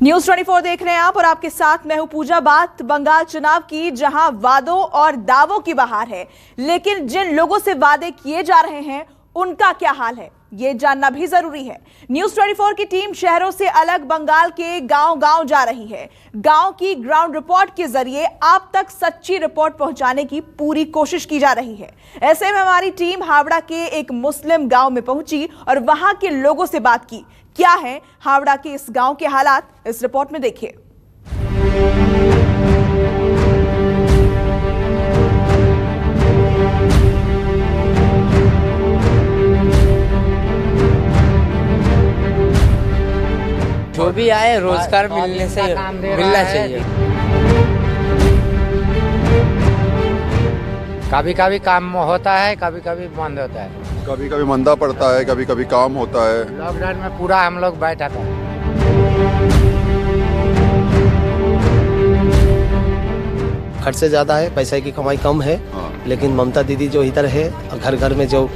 News 24 देख रहे हैं आप और आपके साथ मैं हूं पूजा। बात बंगाल चुनाव की, जहां वादों और दावों की बहार है, लेकिन जिन लोगों से वादे किए जा रहे हैं उनका क्या हाल है, ये जानना भी जरूरी है। न्यूज़ 24 की टीम शहरों से अलग बंगाल के गांव-गांव जा रही है। गांव की ग्राउंड रिपोर्ट के जरिए आप तक सच्ची रिपोर्ट पहुंचाने की पूरी कोशिश की जा रही है। ऐसे में हमारी टीम हावड़ा के एक मुस्लिम गांव में पहुंची और वहां के लोगों से बात की। क्या है हावड़ा के इस गांव के हालात, इस रिपोर्ट में देखिए। जो भी आए रोजगार मिलना चाहिए। कभी कभी काम होता है, कभी कभी बंद होता है, कभी कभी मंदा पड़ता है, कभी कभी काम होता है। लॉकडाउन में पूरा हम लोग बैठा था। खर्च से ज्यादा है, पैसे की कमाई कम है। लेकिन ममता दीदी जो इधर है, घर घर में जो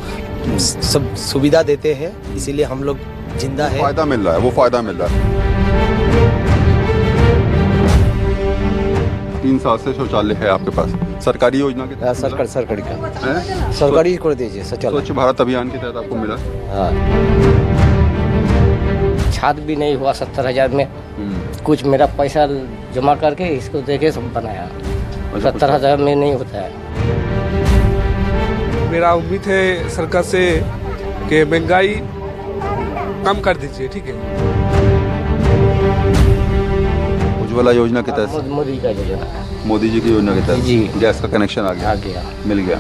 सब सुविधा देते हैं, इसीलिए हम लोग जिंदा है। फायदा मिल रहा है, वो फायदा मिल रहा है। 3 साल से शौचालय है आपके पास, सरकारी योजना के तहत? सरकारी का सरकारी कर दीजिए शौचालय। स्वच्छ भारत अभियान के तहत आपको मिला? छात भी नहीं हुआ 70,000 में। कुछ मेरा पैसा जमा करके इसको देके सब बनाया। 70,000 में नहीं होता है। मेरा उम्मीद है सरकार से कि महंगाई कम कर दीजिए, ठीक है। उज्ज्वला योजना के तहत, मोदी का योजना, मोदी जी की योजना के तहत जी गैस का कनेक्शन आ गया, मिल गया।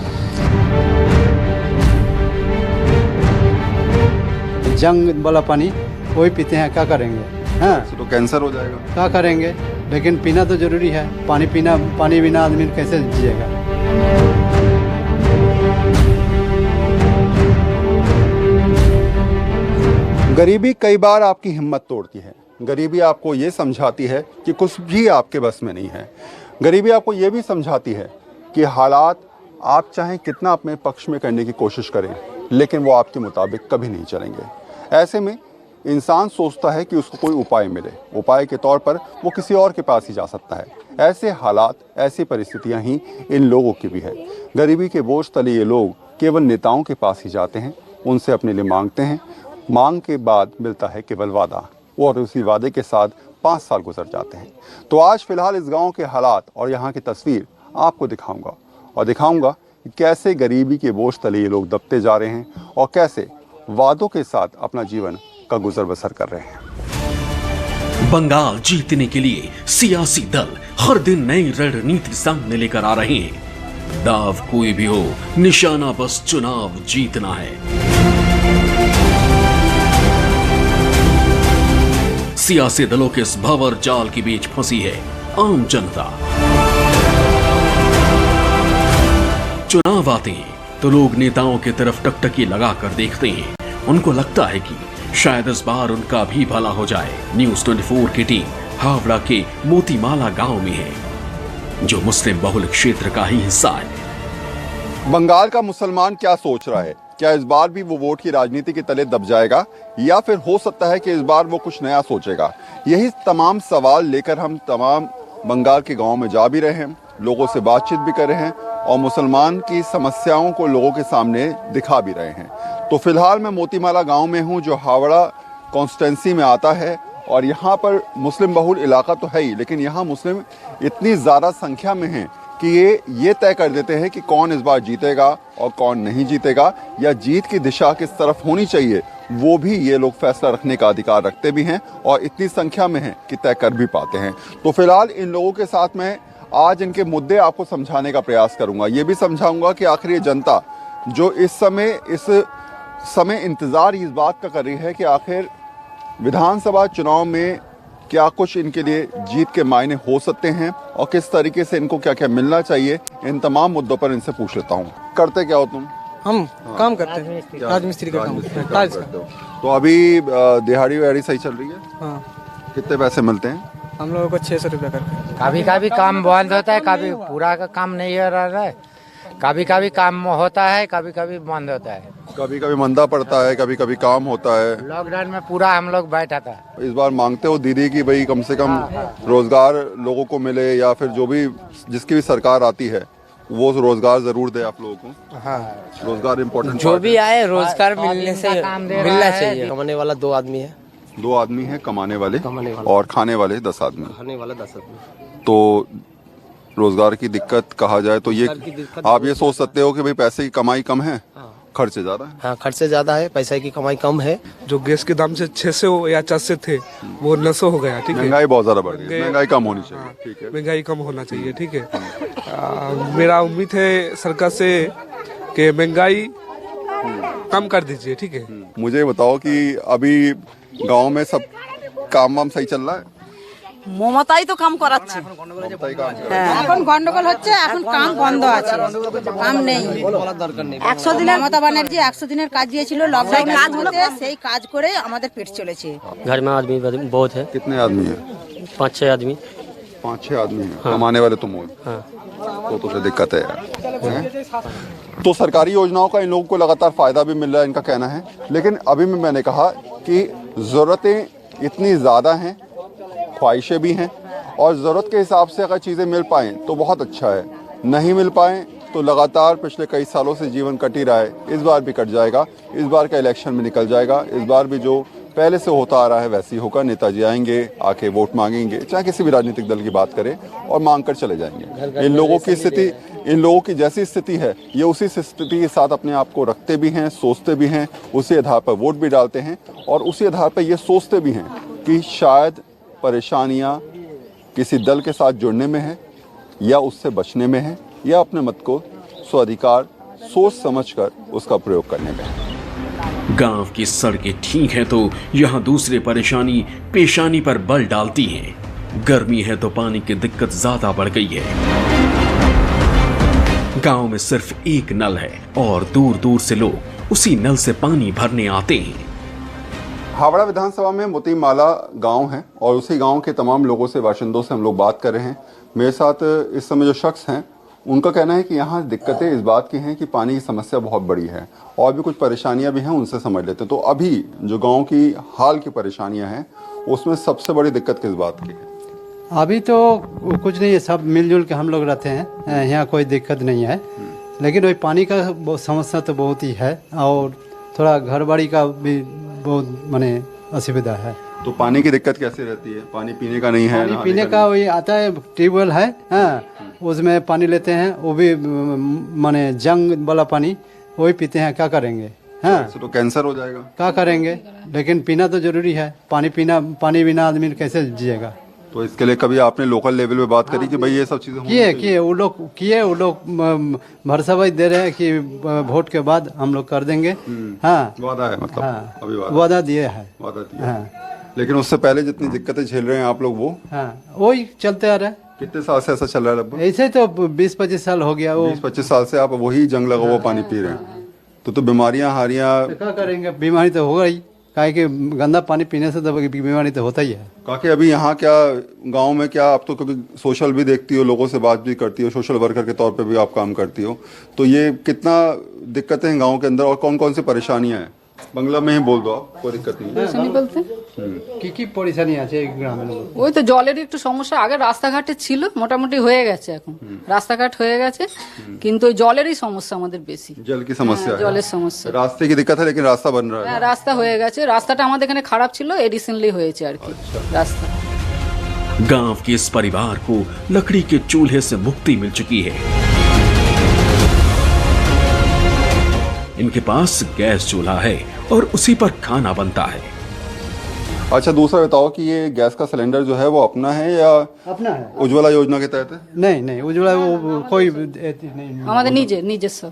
जंग वाला पानी वही पीते हैं, क्या करेंगे? हाँ, तो कैंसर हो जाएगा। क्या करेंगे? लेकिन पीना तो जरूरी है। पानी बिना आदमी कैसे जिएगा? गरीबी कई बार आपकी हिम्मत तोड़ती है। गरीबी आपको ये समझाती है कि कुछ भी आपके बस में नहीं है। गरीबी आपको ये भी समझाती है कि हालात आप चाहें कितना अपने पक्ष में करने की कोशिश करें, लेकिन वो आपके मुताबिक कभी नहीं चलेंगे। ऐसे में इंसान सोचता है कि उसको कोई उपाय मिले। उपाय के तौर पर वो किसी और के पास ही जा सकता है। ऐसे हालात, ऐसी परिस्थितियां ही इन लोगों की भी है। गरीबी के बोझ तले ये लोग केवल नेताओं के पास ही जाते हैं, उनसे अपने लिए मांगते हैं। मांग के बाद मिलता है केवल वादा, और उसी वादे के साथ 5 साल गुजर जाते हैं। तो आज फिलहाल इस गांव के हालात और यहाँ की तस्वीर आपको दिखाऊंगा, और दिखाऊंगा कि कैसे गरीबी के बोझ तले ये लोग दबते जा रहे हैं और कैसे वादों के साथ अपना जीवन का गुजर बसर कर रहे हैं। बंगाल जीतने के लिए सियासी दल हर दिन नई रणनीति सामने लेकर आ रहे हैं। दाव कोई भी हो, निशाना बस चुनाव जीतना है। सियासी दलों के इस भंवर जाल के बीच फंसी है आम जनता। चुनाव आते हैं तो लोग नेताओं की तरफ टकटकी लगाकर देखते हैं। उनको लगता है कि शायद इस बार उनका भी भला हो जाए। न्यूज़ 24 की टीम हावड़ा के मोतीमाला गांव में है, जो मुस्लिम बहुल क्षेत्र का ही हिस्सा है। बंगाल का मुसलमान क्या सोच रहा है? क्या इस बार भी वो वोट की राजनीति के तले दब जाएगा, या फिर हो सकता है कि इस बार वो कुछ नया सोचेगा? यही तमाम सवाल लेकर हम तमाम बंगाल के गांव में जा भी रहे हैं, लोगों से बातचीत भी कर रहे हैं और मुसलमान की समस्याओं को लोगों के सामने दिखा भी रहे हैं। तो फिलहाल मैं मोतीमाला गांव में हूं, जो हावड़ा कॉन्स्टिट्यूंसी में आता है, और यहाँ पर मुस्लिम बहुल इलाका तो है ही, लेकिन यहाँ मुस्लिम इतनी ज़्यादा संख्या में हैं कि ये तय कर देते हैं कि कौन इस बार जीतेगा और कौन नहीं जीतेगा, या जीत की दिशा किस तरफ होनी चाहिए, वो भी ये लोग फैसला रखने का अधिकार रखते भी हैं, और इतनी संख्या में हैं कि तय कर भी पाते हैं। तो फिलहाल इन लोगों के साथ मैं आज इनके मुद्दे आपको समझाने का प्रयास करूंगा। ये भी समझाऊंगा कि आखिर ये जनता जो इस समय इंतजार इस बात का कर रही है कि आखिर विधानसभा चुनाव में क्या कुछ इनके लिए जीत के मायने हो सकते हैं और किस तरीके से इनको क्या क्या मिलना चाहिए, इन तमाम मुद्दों पर इनसे पूछ लेता हूँ। करते क्या हो तुम? हम काम करते हैं, राजमिस्त्री का काम करते हो। तो अभी दिहाड़ी वहाड़ी सही चल रही है? हाँ। कितने पैसे मिलते हैं? हम लोगों को 600 रुपया करके। कभी कभी काम बंद होता है, कभी पूरा का काम नहीं हो रहा है। कभी कभी काम होता है, कभी कभी बंद होता है। कभी कभी मंदा पड़ता है, कभी कभी काम होता है। लॉकडाउन में पूरा हम लोग बैठा था। इस बार मांगते हो दीदी कि भाई कम से कम रोजगार लोगों को मिले, या फिर जो भी जिसकी भी सरकार आती है वो रोजगार जरूर दे आप लोगों को। हाँ, रोजगार इम्पोर्टेंट जो भी आए रोजगार मिलने से मिलना चाहिए। कमाने वाला 2 आदमी है, 2 आदमी है कमाने वाले और खाने वाले 10 आदमी। खाने वाला 10 आदमी। तो रोजगार की दिक्कत कहा जाए तो ये आप ये सोच सकते हो कि भाई पैसे की कमाई कम है, खर्चे ज्यादा है। हाँ, खर्चे ज्यादा है, पैसे की कमाई कम है। जो गैस के दाम से 600 या 400 थे वो 900 हो गया। ठीक है, महंगाई बहुत ज्यादा बढ़ गई, महंगाई कम होनी चाहिए। ठीक है, महंगाई कम होना चाहिए। ठीक है, मेरा उम्मीद है सरकार से कि महंगाई कम कर दीजिए। ठीक है, मुझे बताओ कि अभी गांव में सब काम वाम सही चल रहा है? মমতাই তো কাম করাচ্ছে, এখন গন্ডগোল হচ্ছে, এখন কাম বন্ধ আছে, কাম নেই। 100 দিনের মমতা ব্যানার্জি 100 দিনের কাজ দিয়েছিল, লকডাউনে কাজগুলো সেই কাজ করে আমাদের পেট চলেছে। घर में आदमी बहुत है, कितने आदमी है? 5-6 आदमी। 5-6 आदमी है। कमाने वाले तुम हो। तो फिर दिक्कत है यार, हैं? तो सरकारी योजनाओं का इन लोगों को लगातार फायदा भी मिल रहा है, इनका कहना है। लेकिन अभी मैंने कहा कि जरूरतें इतनी ज्यादा हैं, ख्वाहिशें भी हैं, और ज़रूरत के हिसाब से अगर चीज़ें मिल पाएँ तो बहुत अच्छा है। नहीं मिल पाएँ तो लगातार पिछले कई सालों से जीवन कट ही रहा है, इस बार भी कट जाएगा। इस बार का इलेक्शन में निकल जाएगा। इस बार भी जो पहले से होता आ रहा है वैसे ही होगा। नेताजी आएंगे, आके वोट मांगेंगे, चाहे किसी भी राजनीतिक दल की बात करें, और मांग कर चले जाएंगे। इन लोगों की स्थिति, इन लोगों की जैसी स्थिति है, ये उसी स्थिति के साथ अपने आप को रखते भी हैं, सोचते भी हैं, उसी आधार पर वोट भी डालते हैं, और उसी आधार पर ये सोचते भी हैं कि शायद परेशानियां किसी दल के साथ जुड़ने में है, या उससे बचने में है, या अपने मत को स्वाधिकार सोच समझकर उसका प्रयोग करने में है। गांव की सड़कें ठीक है तो यहाँ दूसरे परेशानी पेशानी पर बल डालती हैं। गर्मी है तो पानी की दिक्कत ज्यादा बढ़ गई है। गांव में सिर्फ एक नल है और दूर दूर से लोग उसी नल से पानी भरने आते हैं। हावड़ा विधानसभा में मोतीमाला गांव है, और उसी गांव के तमाम लोगों से, बाशिंदों से हम लोग बात कर रहे हैं। मेरे साथ इस समय जो शख्स हैं, उनका कहना है कि यहाँ दिक्कतें इस बात की हैं कि पानी की समस्या बहुत बड़ी है, और भी कुछ परेशानियां भी हैं, उनसे समझ लेते हैं। तो अभी जो गांव की हाल की परेशानियां हैं, उसमें सबसे बड़ी दिक्कत किस बात की है? अभी तो कुछ नहीं है, सब मिलजुल के हम लोग रहते हैं, यहाँ कोई दिक्कत नहीं है। लेकिन वही पानी का समस्या तो बहुत ही है, और थोड़ा घर बाड़ी का भी बहुत माने असुविधा है। तो पानी की दिक्कत कैसे रहती है? पानी पीने का नहीं है? पानी पीने का वही आता है, ट्यूबवेल है, हाँ, उसमें पानी लेते हैं, वो भी माने जंग वाला पानी वही पीते हैं। क्या करेंगे? हाँ, तो कैंसर हो जाएगा। क्या करेंगे? लेकिन पीना तो जरूरी है। पानी बिना आदमी कैसे जिएगा? तो इसके लिए कभी आपने लोकल लेवल पे बात करी कि भाई ये सब चीजें किए वो लोग भरसवाई दे रहे हैं कि वोट के बाद हम लोग कर देंगे। हाँ, वादा है, मतलब हाँ, अभी वादा दिए है। वादा दिया। हाँ, लेकिन उससे पहले जितनी दिक्कतें झेल रहे हैं आप लोग, वो हाँ, वही चलते आ रहा है। कितने साल से ऐसा चल रहा है लगभग? ऐसे तो 20-25 साल हो गया। वो 20-25 साल से आप वही जंग लगा हुआ पानी पी रहे हैं। तो बीमारियां हारियां क्या करेंगे? बीमारी तो होगा ही, काहे कि गंदा पानी पीने से तो बीमारी तो होता ही है। काकि अभी यहाँ क्या गांव में क्या, आप तो क्योंकि सोशल भी देखती हो, लोगों से बात भी करती हो, सोशल वर्कर के तौर पे भी आप काम करती हो, तो ये कितना दिक्कतें हैं गांव के अंदर, और कौन कौन सी परेशानियां हैं? बांग्ला में ही बोल दो आप, कोई दिक्कत नहीं है। কি পরেশানি আছে এই গ্রামের? ওই তো জলের একটু সমস্যা, আগে রাস্তাঘাটে ছিল, মোটামুটি হয়ে গেছে, এখন রাস্তাঘাট হয়ে গেছে, কিন্তু ওই জলেরই সমস্যা আমাদের বেশি। जल की समस्या है, জলের সমস্যা। रास्ते की दिक्कत है, लेकिन रास्ता बन रहा है। হ্যাঁ, রাস্তা হয়ে গেছে, রাস্তাটা আমাদের এখানে খারাপ ছিল, রিসেন্টলি হয়েছে আর কি রাস্তা। गांव के इस परिवार को लकड़ी के चूल्हे से मुक्ति मिल चुकी है। इनके पास गैस चूल्हा है और उसी पर खाना बनता है। अच्छा, दूसरा बताओ कि ये गैस का सिलेंडर जो है वो अपना है या अपना है? उज्ज्वला योजना के तहत है? नहीं, उज्ज्वला वो कोई नहीं। আমাদের নিজস্ব।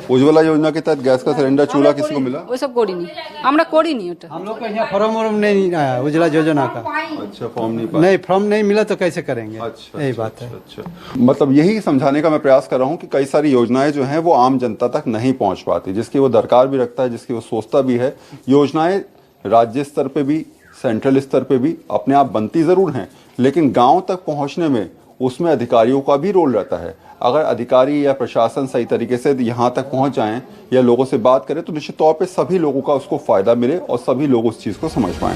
उज्ज्वला योजना के तहत गैस का सिलेंडर चूल्हा किसी को मिला? ওইসব করিনি, আমরা করিনি ওটা। हम लोग का यहाँ फॉर्म नहीं आया उज्ज्वला योजना का। अच्छा, फॉर्म नहीं पाया? नहीं, फॉर्म नहीं मिला तो कैसे करेंगे? अच्छा, यही बात है। अच्छा, मतलब यही समझाने का मैं प्रयास कर रहा हूँ कि कई सारी योजनाएं जो हैं वो आम जनता तक नहीं पहुंच पाती, जिसकी वो दरकार भी रखता है, जिसकी वो सोचता भी है। योजनाएं राज्य स्तर पे भी, सेंट्रल स्तर पे भी अपने आप बनती जरूर हैं, लेकिन गांव तक पहुंचने में उसमें अधिकारियों का भी रोल रहता है। अगर अधिकारी या प्रशासन सही तरीके से यहाँ तक पहुँच जाएं या लोगों से बात करें तो निश्चित तौर पे सभी लोगों का उसको फ़ायदा मिले और सभी लोग उस चीज़ को समझ पाएं।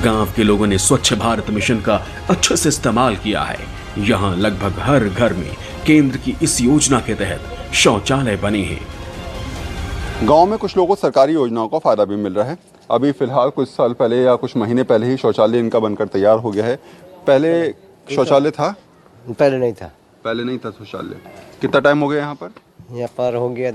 गांव के लोगों ने स्वच्छ भारत मिशन का अच्छे से इस्तेमाल किया है। यहाँ लगभग हर घर में केंद्र की इस योजना के तहत शौचालय बने हैं। गांव में कुछ लोगों को सरकारी योजनाओं का फायदा भी मिल रहा है। अभी फिलहाल कुछ साल पहले या कुछ महीने पहले ही शौचालय इनका बनकर तैयार हो गया है। पहले शौचालय था? पहले नहीं था। पहले नहीं था शौचालय। कितना टाइम हो गया यहाँ पर? यहाँ पर हो गया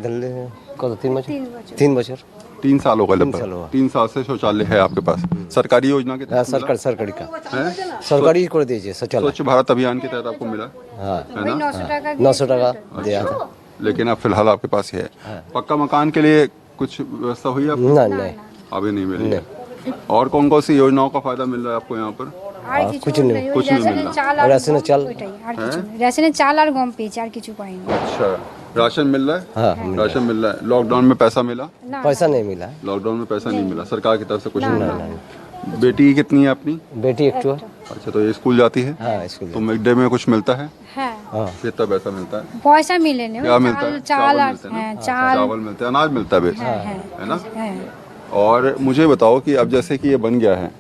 3 बছর। 3 साल हो गए लगभग। 3 साल से शौचालय है आपके पास। सरकारी योजना के तहत सरकारी का है? सरकारी कर दीजिए शौचालय। स्वच्छ भारत अभियान के तहत आपको मिला है ना? 900 टाका दिया था। लेकिन अब फिलहाल आपके पास ही है। पक्का मकान के लिए कुछ व्यवस्था हुई है? नहीं अभी नहीं मिली है। और कौन कौन सी योजनाओं का फायदा मिल रहा है आपको यहाँ पर? कुछ नहीं मिल रहा। राशन चाल রেশনের চাল আর গম পেয়েছি আর কিছু পাইনি। अच्छा, राशन मिल रहा है? हाँ, राशन मिल रहा है। लॉकडाउन में पैसा मिला? पैसा नहीं मिला। लॉकडाउन में पैसा नहीं मिला, सरकार की तरफ से कुछ नहीं मिला। बेटी कितनी है अपनी? बेटी एक तो। अच्छा, तो ये स्कूल जाती है? हाँ, स्कूल। तो मिड डे में कुछ मिलता है? হ্যাঁ कितना पैसा मिलता है? পয়সা মিলে না। क्या मिलता है? চাল আর मिलते हैं ना? চাল चावल मिलते हैं, अनाज मिलता है बेच, है ना? হ্যাঁ। और मुझे बताओ कि अब जैसे कि ये बन गया है,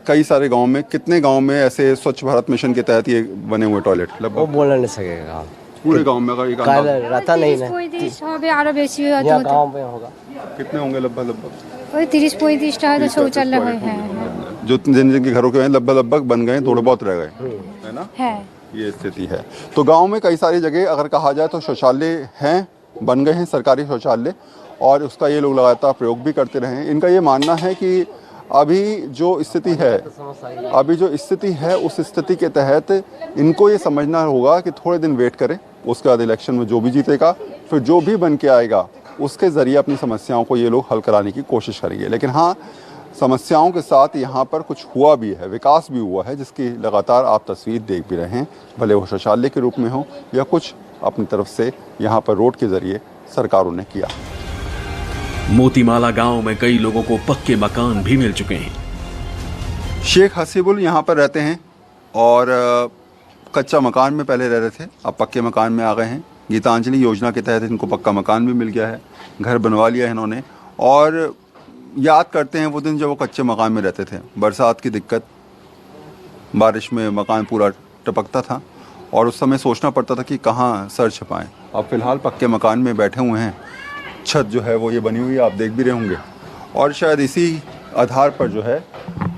कई सारे गांव में, कितने गांव में ऐसे स्वच्छ भारत मिशन के तहत ये बने हुए टॉयलेट? वो लगभग बोलना नहीं सकेगा। पूरे गांव में? अगर एक अंदाजा रहता नहीं ना। 30-35 হবে আরো বেশি হয়তো। यहाँ गाँव में होगा। कितने होंगे लगभग? ওই 30-35টা হয়তো শৌচালয় হয়। হ্যাঁ जो जिन जिन के घरों के हैं लगभग बन गए, थोड़े बहुत रह गए, है ना? হ্যাঁ। ये स्थिति है। तो गांव में कई सारी जगह अगर कहा जाए तो शौचालय हैं, बन गए हैं सरकारी शौचालय, और उसका ये लोग लगातार प्रयोग भी करते रहे हैं। इनका ये मानना है कि अभी जो स्थिति है उस स्थिति के तहत इनको ये समझना होगा कि थोड़े दिन वेट करें, उसके बाद इलेक्शन में जो भी जीतेगा, फिर जो भी बन के आएगा उसके ज़रिए अपनी समस्याओं को ये लोग हल कराने की कोशिश करेंगे। लेकिन हाँ, समस्याओं के साथ यहाँ पर कुछ हुआ भी है, विकास भी हुआ है, जिसकी लगातार आप तस्वीर देख भी रहे हैं, भले वो शौचालय के रूप में हो या कुछ अपनी तरफ से यहाँ पर रोड के ज़रिए सरकारों ने किया। मोतीमाला गांव में कई लोगों को पक्के मकान भी मिल चुके हैं। शेख हसीबुल यहाँ पर रहते हैं और कच्चा मकान में पहले रह रहे थे, अब पक्के मकान में आ गए हैं। गीतांजलि योजना के तहत इनको पक्का मकान भी मिल गया है, घर बनवा लिया है इन्होंने। और याद करते हैं वो दिन जब वो कच्चे मकान में रहते थे, बरसात की दिक्कत, बारिश में मकान पूरा टपकता था और उस समय सोचना पड़ता था कि कहाँ सर छिपाएं। अब फ़िलहाल पक्के मकान में बैठे हुए हैं, छत जो है वो ये बनी हुई है, आप देख भी रहे होंगे। और शायद इसी आधार पर जो है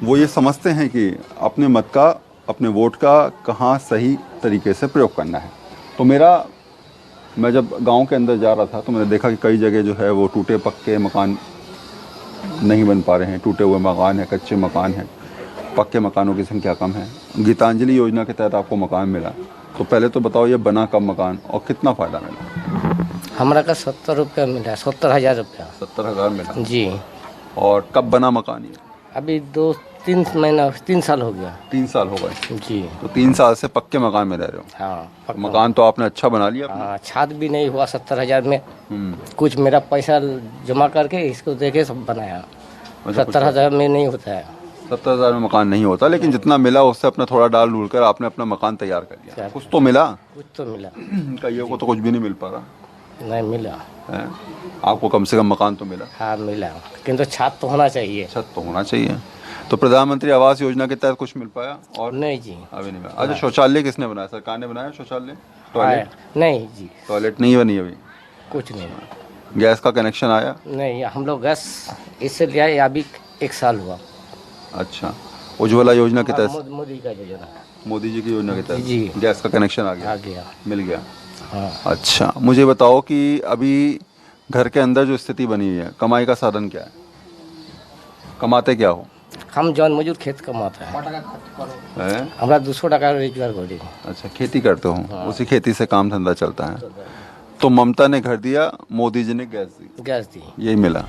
वो ये समझते हैं कि अपने मत का, अपने वोट का कहाँ सही तरीके से प्रयोग करना है। तो मैं जब गांव के अंदर जा रहा था तो मैंने देखा कि कई जगह जो है वो टूटे पक्के मकान नहीं बन पा रहे हैं, टूटे हुए मकान हैं, कच्चे मकान हैं, पक्के मकानों की संख्या कम है। गीतांजलि योजना के तहत आपको मकान मिला, तो पहले तो बताओ ये बना कब मकान और कितना फ़ायदा मिला? हमारा का 70 रुपया मिला, 70,000 रुपया। 70,000 मिला जी। और कब बना मकान ये? अभी 2-3 साल हो गया। 3 साल हो गए जी। तो 3 साल से पक्के मकान में रह रहे हो? हाँ, मकान तो आपने अच्छा बना लिया? हाँ, छात भी नहीं हुआ 70,000 में। कुछ मेरा पैसा जमा करके इसको देके सब बनाया। 70,000 में नहीं होता है। 70,000 में मकान नहीं होता, लेकिन जितना मिला उससे अपना थोड़ा डाल डूल कर आपने अपना मकान तैयार कर लिया। कुछ तो मिला? कुछ तो मिला। कईयों को तो कुछ भी नहीं मिल पा रहा नहीं मिला है। आपको कम से कम मकान तो मिला? हाँ मिला, किंतु छत तो होना चाहिए। छत तो होना चाहिए। तो प्रधानमंत्री आवास योजना के तहत कुछ मिल पाया? और नहीं जी, अभी नहीं मिला। अच्छा, शौचालय किसने बनाया? सरकार ने बनाया शौचालय? टॉयलेट? नहीं जी, टॉयलेट नहीं बनी अभी? कुछ नहीं। गैस का कनेक्शन आया? नहीं, हम लोग गैस इससे लिया है, अभी 1 साल हुआ। अच्छा, उज्ज्वला योजना के तहत? मोदी का योजना, मोदी जी की योजना के तहत जी गैस का कनेक्शन आ गया? आ गया, मिल गया। हाँ। अच्छा, मुझे बताओ कि अभी घर के अंदर जो स्थिति बनी हुई है, कमाई का साधन क्या है? कमाते क्या हो? हम जौन मजूर खेत कमाते हैं, हमारा 200 टका रोजगार हो। अच्छा, खेती करते हो? हाँ। उसी खेती से काम धंधा चलता है। तो ममता ने घर दिया, मोदी जी ने गैस दी, यही मिला।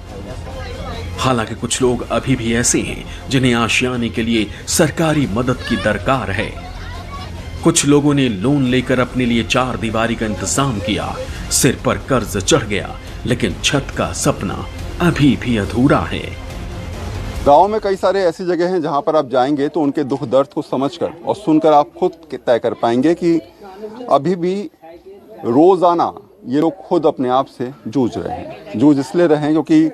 हालांकि कुछ लोग अभी भी ऐसे हैं जिन्हें आशियाने के लिए सरकारी मदद की दरकार है। कुछ लोगों ने लोन लेकर अपने लिए 4 दीवारी का इंतजाम किया, सिर पर कर्ज चढ़ गया, लेकिन छत का सपना अभी भी अधूरा है। गांव में कई सारे ऐसी जगह हैं जहां पर आप जाएंगे तो उनके दुख दर्द को समझकर और सुनकर आप खुद तय कर पाएंगे कि अभी भी रोज़ाना ये लोग खुद अपने आप से जूझ रहे हैं। जूझ इसलिए रहे हैं क्योंकि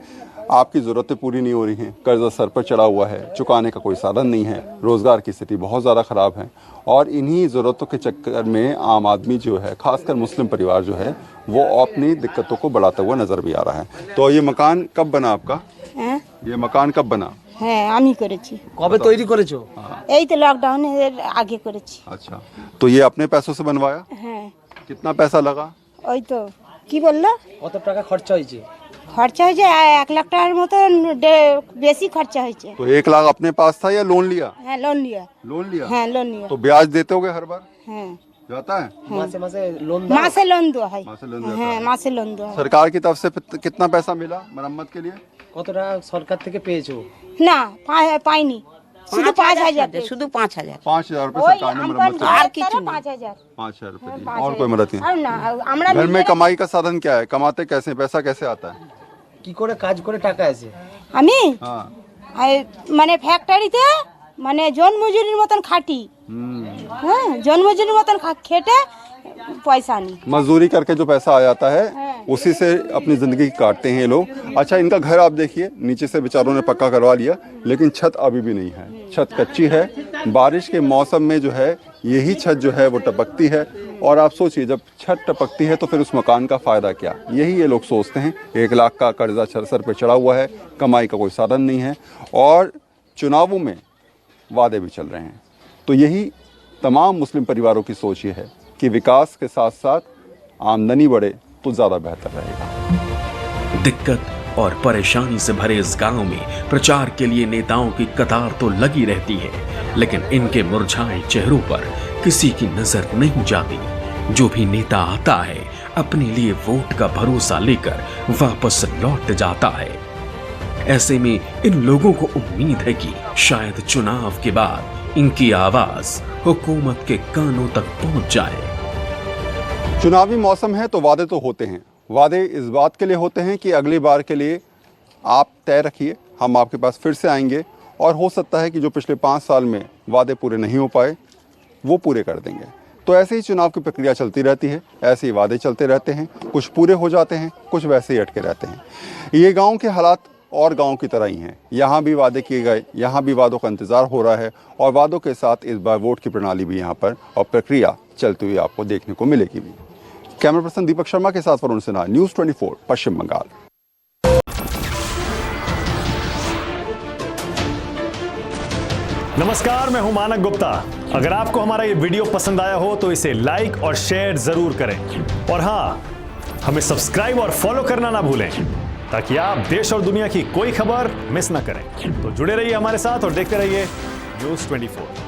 आपकी ज़रूरतें पूरी नहीं हो रही हैं, कर्जा सर पर चढ़ा हुआ है, चुकाने का कोई साधन नहीं है, रोज़गार की स्थिति बहुत ज़्यादा ख़राब है और इन्हीं ज़रूरतों के चक्कर में आम आदमी जो है, खासकर मुस्लिम परिवार जो है, वो अपनी दिक्कतों को बढ़ाता हुआ नज़र भी आ रहा है। तो ये मकान कब बना आपका? ये मकान कब बना? হ্যাঁ আমি করেছি। কবে তৈরি করেছো? এই তো লকডাউনের আগে করেছি। अच्छा, तो ये अपने पैसों से बनवाया? হ্যাঁ। कितना पैसा लगा? ওই তো কি বললো? কত টাকা খরচা হয়েছে? খরচা হয়েছে 1 লাখ টাকার মতো বেশি খরচা হয়েছে। तो 1 लाख अपने पास था या लोन लिया? হ্যাঁ লোন লিয়া। लोन लिया? হ্যাঁ লোন লিয়া। तो ब्याज देते होगे हर बार? হ্যাঁ जाता है? মাসে মাসে লোন মাসে লোন দেওয়া হয়। मासे लोन देता হ্যাঁ है। মাসে লোন দেওয়া হয়। सरकार की तरफ से कितना पैसा मिला मरम्मत के लिए? কত টাকা সরকার থেকে পেয়েছো? না পাইনি, শুধু 5000 শুধু 5000 5,000 रुपए सरकार ने मरम्मत আর की। কিছু 5000 5,000 रुपए दिए और कोई मदद नहीं। আর না আমরা घर में कमाई का साधन क्या है? कमाते कैसे, पैसा कैसे आता है? কি করে কাজ করে টাকা আসে? আমি हाँ। মানে ফ্যাক্টরিতে মানে জনমজুরির মতন খাটি। হ্যাঁ জনমজুরির মতন খেটে पैसा नहीं, मजदूरी करके जो पैसा आ जाता है उसी से अपनी ज़िंदगी काटते हैं ये लोग। अच्छा, इनका घर आप देखिए, नीचे से बेचारों ने पक्का करवा लिया लेकिन छत अभी भी नहीं है, छत कच्ची है। बारिश के मौसम में जो है यही छत जो है वो टपकती है और आप सोचिए जब छत टपकती है तो फिर उस मकान का फ़ायदा क्या? यही ये लोग सोचते हैं। 1 लाख का कर्जा सर पर चढ़ा हुआ है, कमाई का कोई साधन नहीं है और चुनावों में वादे भी चल रहे हैं। तो यही तमाम मुस्लिम परिवारों की सोच ये है कि विकास के साथ साथ आमदनी बढ़े तो ज़्यादा बेहतर रहेगा। दिक्कत और परेशानी से भरे इस गांव में प्रचार के लिए नेताओं की कतार तो लगी रहती है, लेकिन इनके मुरझाए चेहरों पर किसी की नजर नहीं जाती। जो भी नेता आता है अपने लिए वोट का भरोसा लेकर वापस लौट जाता है। ऐसे में इन लोगों को उम्मीद है कि शायद चुनाव के बाद इनकी आवाज हुकूमत के कानों तक पहुंच जाए। चुनावी मौसम है तो वादे तो होते हैं। वादे इस बात के लिए होते हैं कि अगली बार के लिए आप तय रखिए, हम आपके पास फिर से आएंगे और हो सकता है कि जो पिछले 5 साल में वादे पूरे नहीं हो पाए वो पूरे कर देंगे। तो ऐसे ही चुनाव की प्रक्रिया चलती रहती है, ऐसे ही वादे चलते रहते हैं, कुछ पूरे हो जाते हैं, कुछ वैसे ही अटके रहते हैं। ये गाँव के हालात और गांव की तरह ही हैं। यहाँ भी वादे किए गए, यहाँ भी वादों का इंतज़ार हो रहा है और वादों के साथ इस बार वोट की प्रणाली भी यहाँ पर और प्रक्रिया चलती हुई आपको देखने को मिलेगी भी। कैमरा पर्सन दीपक शर्मा के साथ वरुण सिन्हा, न्यूज़ 24 पश्चिम बंगाल। नमस्कार, मैं हूं मानक गुप्ता। अगर आपको हमारा ये वीडियो पसंद आया हो तो इसे लाइक और शेयर जरूर करें और हाँ, हमें सब्सक्राइब और फॉलो करना ना भूलें ताकि आप देश और दुनिया की कोई खबर मिस ना करें। तो जुड़े रहिए हमारे साथ और देखते रहिए न्यूज़ 24।